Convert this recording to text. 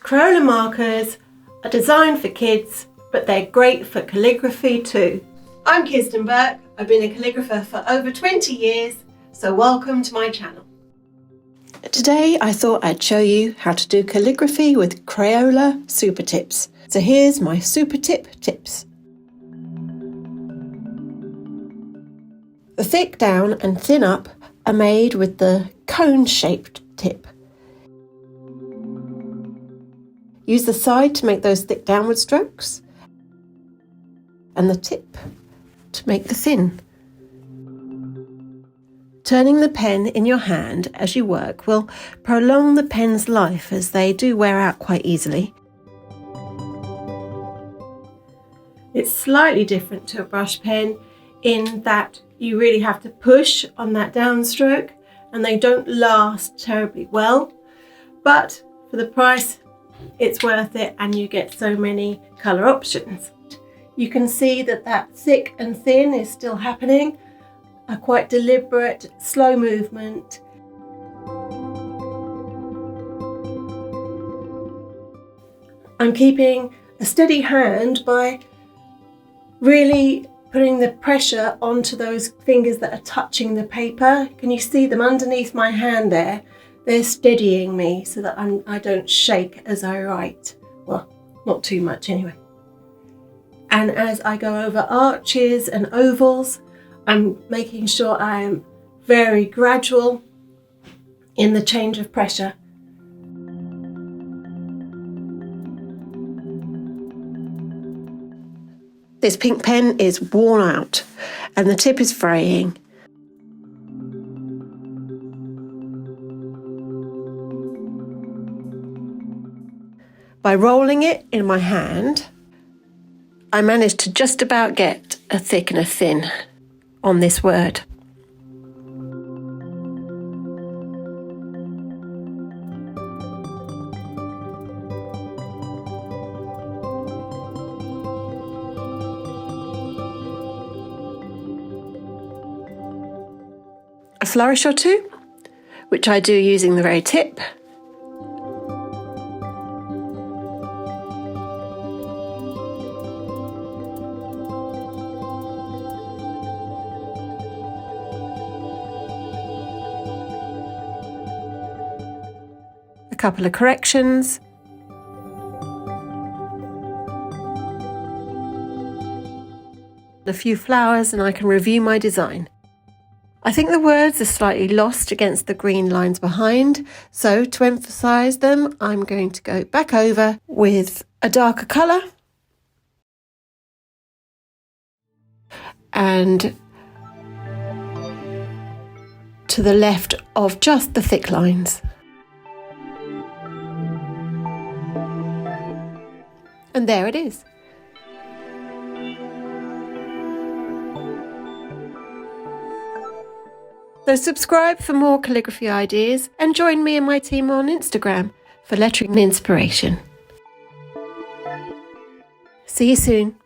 Crayola markers are designed for kids, but they're great for calligraphy too. I'm Kirsten Burke. I've been a calligrapher for over 20 years, so welcome to my channel. Today I thought I'd show you how to do calligraphy with Crayola super tips. So here's my super tips. The thick down and thin up are made with the cone-shaped tip. Use the side to make those thick downward strokes and the tip to make the thin. Turning the pen in your hand as you work will prolong the pen's life, as they do wear out quite easily. It's slightly different to a brush pen in that you really have to push on that downstroke and they don't last terribly well, but for the price it's worth it and you get so many colour options. You can see that thick and thin is still happening, a quite deliberate, slow movement. I'm keeping a steady hand by really putting the pressure onto those fingers that are touching the paper. Can you see them underneath my hand there? They're steadying me so that I don't shake as I write. Well, not too much anyway. And as I go over arches and ovals, I'm making sure I am very gradual in the change of pressure. This pink pen is worn out and the tip is fraying. By rolling it in my hand, I managed to just about get a thick and a thin on this word. A flourish or two, which I do using the very tip. A couple of corrections. A few flowers and I can review my design. I think the words are slightly lost against the green lines behind, so to emphasise them, I'm going to go back over with a darker colour and to the left of just the thick lines. And there it is. So subscribe for more calligraphy ideas and join me and my team on Instagram for lettering inspiration. See you soon.